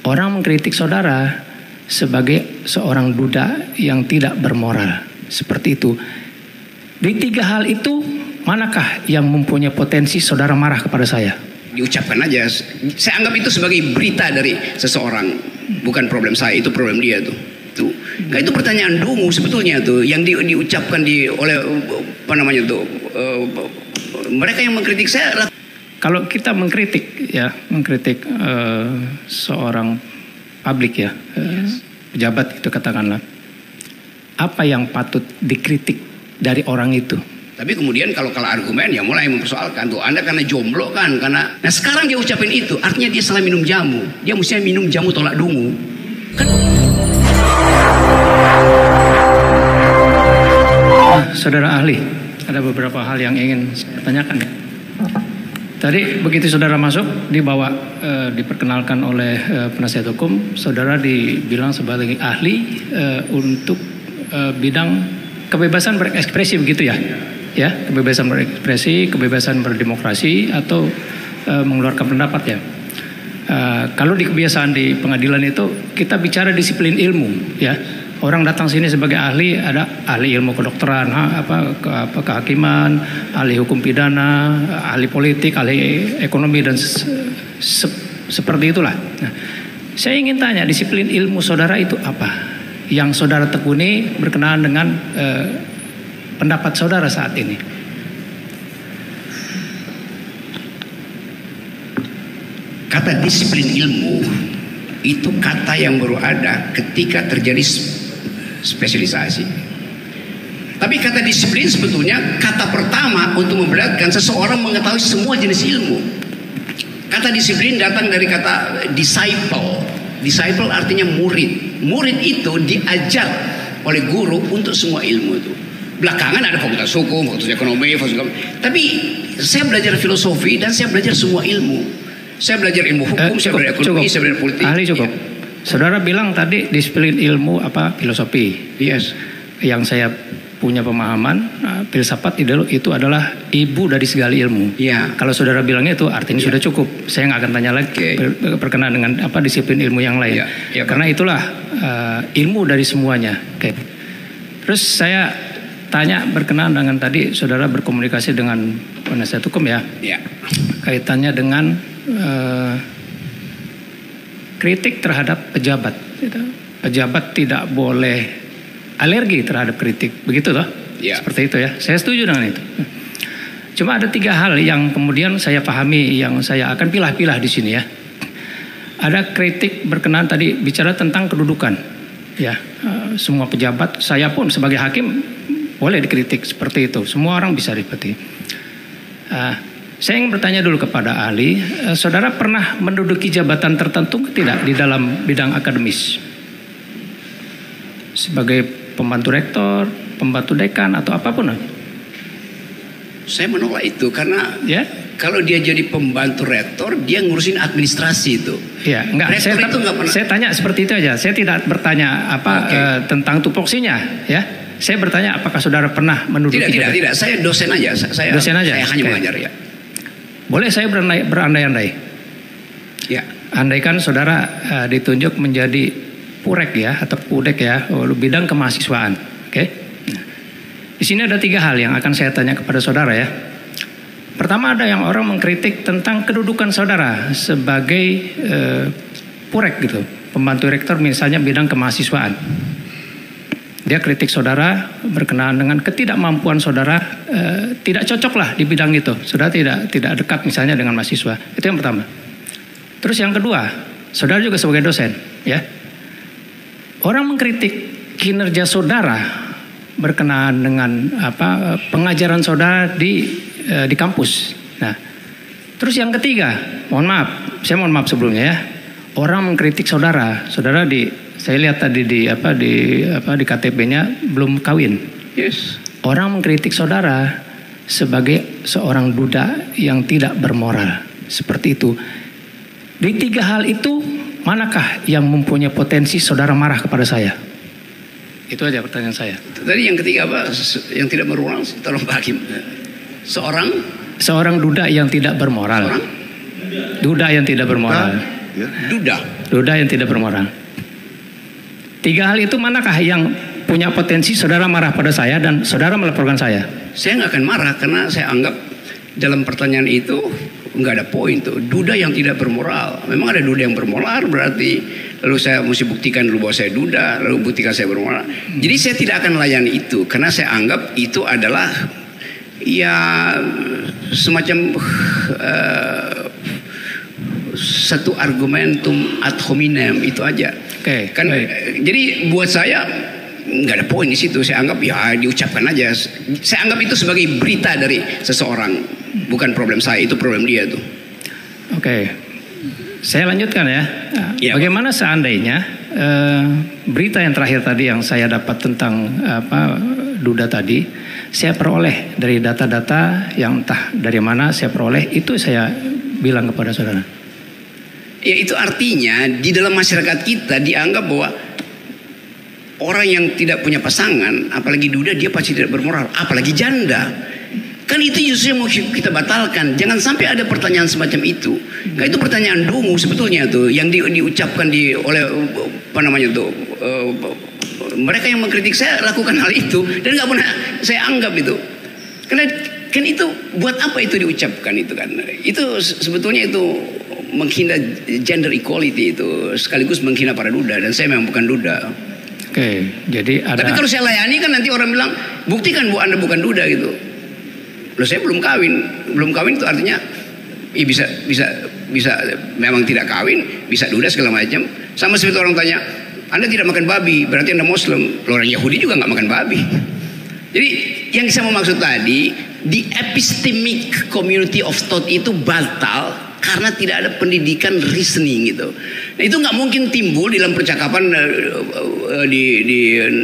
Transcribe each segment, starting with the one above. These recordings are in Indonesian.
Orang mengkritik saudara sebagai seorang duda yang tidak bermoral. Seperti itu. Di tiga hal itu, manakah yang mempunyai potensi saudara marah kepada saya? Diucapkan aja. Saya anggap itu sebagai berita dari seseorang. Bukan problem saya, itu problem dia tuh. Nah, itu pertanyaan dungu sebetulnya tuh. Yang diucapkan oleh apa namanya tuh. Mereka yang mengkritik saya. Kalau kita mengkritik seorang publik ya, pejabat itu katakanlah, apa yang patut dikritik dari orang itu? Tapi kemudian kalau argumen ya mulai mempersoalkan tuh, Anda karena jomblo kan, karena. Nah sekarang dia ucapin itu, artinya dia salah minum jamu. Dia mestinya minum jamu tolak dungu. Kan? Saudara ahli, ada beberapa hal yang ingin saya tanyakan. Tadi begitu saudara masuk, diperkenalkan oleh penasihat hukum, saudara dibilang sebagai ahli untuk bidang kebebasan berekspresi, begitu ya? Ya, kebebasan berekspresi, kebebasan berdemokrasi atau mengeluarkan pendapat ya. Kalau di kebiasaan di pengadilan itu kita bicara disiplin ilmu, ya. Orang datang sini sebagai ahli, ada ahli ilmu kedokteran, kehakiman, ahli hukum pidana, ahli politik, ahli ekonomi dan seperti itulah. Nah, saya ingin tanya, disiplin ilmu saudara itu apa? Yang saudara tekuni berkenaan dengan pendapat saudara saat ini. Kata disiplin ilmu itu kata yang baru ada ketika terjadi spesialisasi. Tapi kata disiplin sebetulnya kata pertama untuk membedakan seseorang mengetahui semua jenis ilmu. Kata disiplin datang dari kata disciple. Disciple artinya murid. Murid itu diajar oleh guru untuk semua ilmu itu. Belakangan ada fakultas hukum, fakultas ekonomi, tapi saya belajar filosofi dan saya belajar semua ilmu. Saya belajar ilmu hukum, saya belajar ekonomi, saya belajar politik. Ahli cukup. Ya. Saudara bilang tadi disiplin ilmu filosofi. Yes. Yang saya punya pemahaman, filsafat itu adalah ibu dari segala ilmu. Ya. Kalau saudara bilangnya itu artinya sudah cukup. Saya nggak akan tanya lagi berkenaan dengan disiplin ilmu yang lain. Ya, karena itulah ilmu dari semuanya. Oke. Terus saya tanya berkenaan dengan tadi saudara berkomunikasi dengan penasihat hukum ya. Ya. Kaitannya dengan kritik terhadap pejabat. Pejabat tidak boleh alergi terhadap kritik, begitu toh? Ya. Seperti itu ya. Saya setuju dengan itu. Cuma ada tiga hal yang kemudian saya pahami, yang saya akan pilah-pilah di sini ya. Ada kritik berkenaan tadi bicara tentang kedudukan, ya. Semua pejabat, saya pun sebagai hakim boleh dikritik seperti itu. Semua orang bisa seperti. Saya ingin bertanya dulu kepada ahli, saudara pernah menduduki jabatan tertentu tidak di dalam bidang akademis? Sebagai pembantu rektor, pembantu dekan atau apapun? Saya menolak itu karena kalau dia jadi pembantu rektor, dia ngurusin administrasi itu. Ya, enggak. Saya tanya seperti itu aja. Saya tidak bertanya tentang tupoksinya, ya. Saya bertanya apakah saudara pernah menduduki? Tidak. Saya dosen aja. Saya hanya mengajar ya. Boleh saya berandai-andai? Ya. Andaikan saudara ditunjuk menjadi purek ya atau pudek ya, bidang kemahasiswaan. Oke. Nah, di sini ada tiga hal yang akan saya tanya kepada saudara ya. Pertama, ada yang orang mengkritik tentang kedudukan saudara sebagai purek gitu, pembantu rektor misalnya bidang kemahasiswaan. Dia kritik saudara berkenaan dengan ketidakmampuan saudara, tidak cocok lah di bidang itu. Saudara tidak dekat misalnya dengan mahasiswa. Itu yang pertama. Terus yang kedua, saudara juga sebagai dosen, ya. Orang mengkritik kinerja saudara berkenaan dengan pengajaran saudara di kampus. Nah, terus yang ketiga, saya mohon maaf sebelumnya ya. Orang mengkritik saudara saya lihat tadi di KTP-nya belum kawin. Yes. Orang mengkritik saudara sebagai seorang duda yang tidak bermoral. Seperti itu. Di tiga hal itu, manakah yang mempunyai potensi saudara marah kepada saya? Itu aja pertanyaan saya. Tadi yang ketiga apa? Yang tidak bermoral, tolong Pak Hakim. Seorang duda yang tidak bermoral. Duda yang tidak bermoral. ya. Duda. Duda yang tidak bermoral. 3 hal itu manakah yang punya potensi saudara marah pada saya dan saudara melaporkan saya? Saya nggak akan marah karena saya anggap dalam pertanyaan itu nggak ada poin tuh. Duda yang tidak bermoral. Memang ada duda yang bermoral berarti lalu saya mesti buktikan dulu bahwa saya duda, lalu buktikan saya bermoral. Jadi saya tidak akan melayani itu karena saya anggap itu adalah ya semacam satu argumentum ad hominem itu aja. Kan jadi buat saya nggak ada poin di situ. Saya anggap ya diucapkan aja. Saya anggap itu sebagai berita dari seseorang, bukan problem saya, itu problem dia tuh. Saya lanjutkan ya. Bagaimana seandainya berita yang terakhir tadi yang saya dapat tentang duda tadi, saya peroleh dari data-data yang entah dari mana saya peroleh, itu saya bilang kepada saudara. Ya itu artinya di dalam masyarakat kita dianggap bahwa orang yang tidak punya pasangan, apalagi duda, dia pasti tidak bermoral, apalagi janda. Kan itu justru yang mau kita batalkan. Jangan sampai ada pertanyaan semacam itu. Nah, itu pertanyaan dungu sebetulnya tuh yang diucapkan oleh apa namanya tuh mereka yang mengkritik saya lakukan hal itu dan nggak pernah saya anggap itu. Karena kan itu buat apa itu diucapkan itu kan? Itu sebetulnya itu menghina gender equality itu sekaligus menghina para duda dan saya memang bukan duda. Jadi ada. Tapi kalau saya layani kan nanti orang bilang buktikan bu Anda bukan duda gitu. Loh saya belum kawin itu artinya ya bisa memang tidak kawin, bisa duda segala macam. Sama seperti orang tanya, Anda tidak makan babi, berarti Anda Muslim. Loh, orang Yahudi juga nggak makan babi. Jadi yang saya mau maksud tadi, the epistemic community of thought itu batal karena tidak ada pendidikan reasoning gitu. Nah itu nggak mungkin timbul dalam percakapan di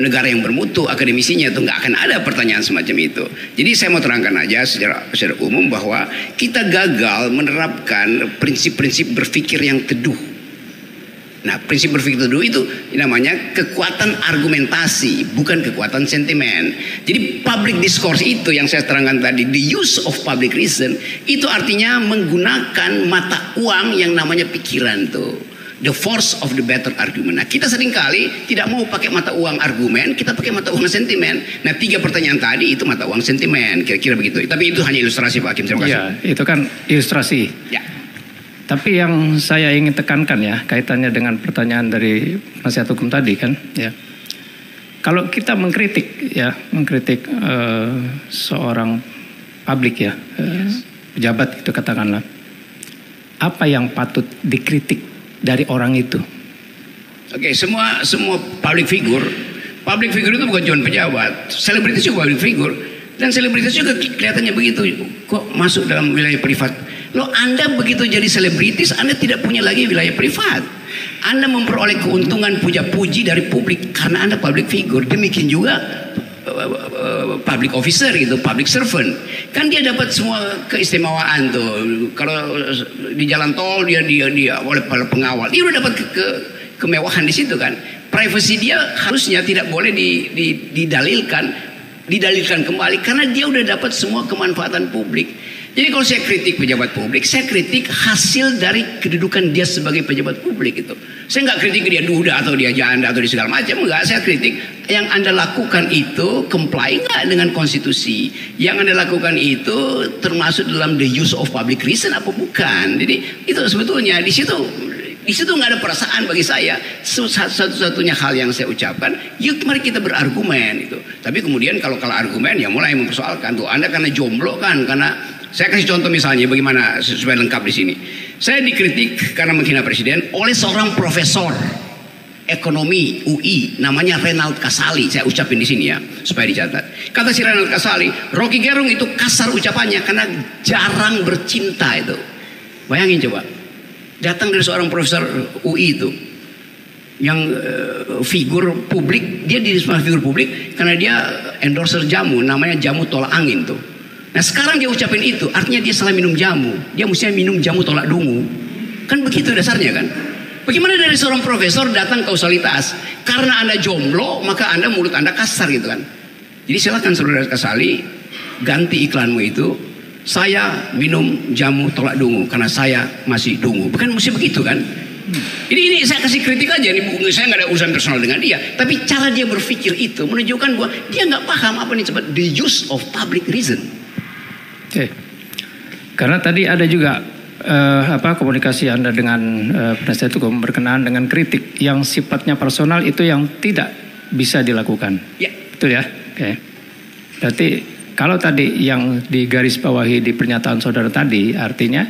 negara yang bermutu akademisinya, itu nggak akan ada pertanyaan semacam itu. Jadi saya mau terangkan aja secara umum bahwa kita gagal menerapkan prinsip-prinsip berpikir yang teduh. Nah prinsip berpikir teduh itu namanya kekuatan argumentasi, bukan kekuatan sentimen. Jadi public discourse itu yang saya terangkan tadi, the use of public reason, itu artinya menggunakan mata uang yang namanya pikiran tuh, the force of the better argument. Nah kita seringkali tidak mau pakai mata uang argumen, kita pakai mata uang sentimen. Nah 3 pertanyaan tadi itu mata uang sentimen, kira-kira begitu. Tapi itu hanya ilustrasi Pak Hakim, terima kasih. Ya itu kan ilustrasi. Ya. Tapi yang saya ingin tekankan ya, kaitannya dengan pertanyaan dari penasihat hukum tadi kan, ya. Kalau kita mengkritik seorang publik ya, pejabat itu katakanlah, apa yang patut dikritik dari orang itu? Semua public figure itu bukan cuma pejabat, selebritis juga public figure, dan selebritis juga kelihatannya begitu, kok masuk dalam wilayah privat. Loh Anda begitu jadi selebritis, Anda tidak punya lagi wilayah privat. Anda memperoleh keuntungan puja-puji dari publik karena Anda public figure. Demikian juga public officer gitu, public servant. Kan dia dapat semua keistimewaan tuh. Kalau di jalan tol dia oleh para pengawal, dia udah dapat kemewahan di situ kan. Privacy dia harusnya tidak boleh didalilkan kembali karena dia udah dapat semua kemanfaatan publik. Jadi kalau saya kritik pejabat publik, saya kritik hasil dari kedudukan dia sebagai pejabat publik itu. Saya nggak kritik dia duda atau dia janda atau di segala macam, enggak. Saya kritik yang Anda lakukan itu comply nggak dengan konstitusi. Yang Anda lakukan itu termasuk dalam the use of public reason apa bukan. Jadi itu sebetulnya di situ nggak ada perasaan bagi saya. Satu-satunya hal yang saya ucapkan, yuk mari kita berargumen itu. Tapi kemudian kalau argumen ya mulai mempersoalkan tuh Anda karena jomblo kan, karena saya kasih contoh misalnya bagaimana supaya lengkap di sini. Saya dikritik karena menghina presiden oleh seorang profesor ekonomi UI namanya Renald Kasali. Saya ucapin di sini ya supaya dicatat. Kata si Renald Kasali, Rocky Gerung itu kasar ucapannya karena jarang bercinta itu. Bayangin coba. Datang dari seorang profesor UI itu yang figur publik, dia di figur publik karena dia endorser jamu namanya jamu tolak angin tuh. Nah sekarang dia ucapin itu, artinya dia salah minum jamu. Dia mestinya minum jamu tolak dungu. Kan begitu dasarnya kan. Bagaimana dari seorang profesor datang kausalitas? Karena Anda jomblo, maka mulut Anda kasar gitu kan. Jadi silakan saudara Kasali, ganti iklanmu itu. Saya minum jamu tolak dungu karena saya masih dungu. Bukan mesti begitu kan. Ini saya kasih kritik aja nih, saya nggak ada urusan personal dengan dia, tapi cara dia berpikir itu menunjukkan bahwa dia nggak paham apa nih disebut the use of public reason. Oke. Karena tadi ada juga komunikasi Anda dengan penasihat hukum berkenaan dengan kritik yang sifatnya personal itu yang tidak bisa dilakukan. Ya. Betul ya? Oke. Berarti kalau tadi yang digarisbawahi di pernyataan saudara tadi, artinya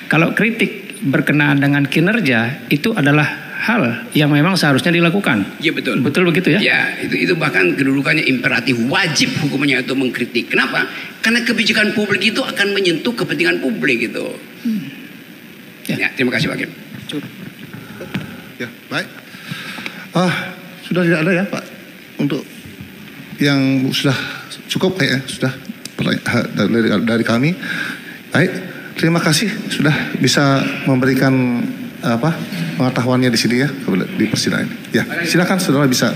kalau kritik berkenaan dengan kinerja itu adalah hal yang memang seharusnya dilakukan. Iya betul. Betul begitu ya? Ya, itu bahkan kedudukannya imperatif, wajib hukumnya itu mengkritik. Kenapa? Karena kebijakan publik itu akan menyentuh kepentingan publik itu. Ya, terima kasih Pak Hakim. Ya, baik. Sudah tidak ada ya Pak untuk yang sudah cukup kayaknya sudah dari kami. Baik, terima kasih sudah bisa memberikan pengetahuannya di sini ya di persidangan. Ya, silakan saudara bisa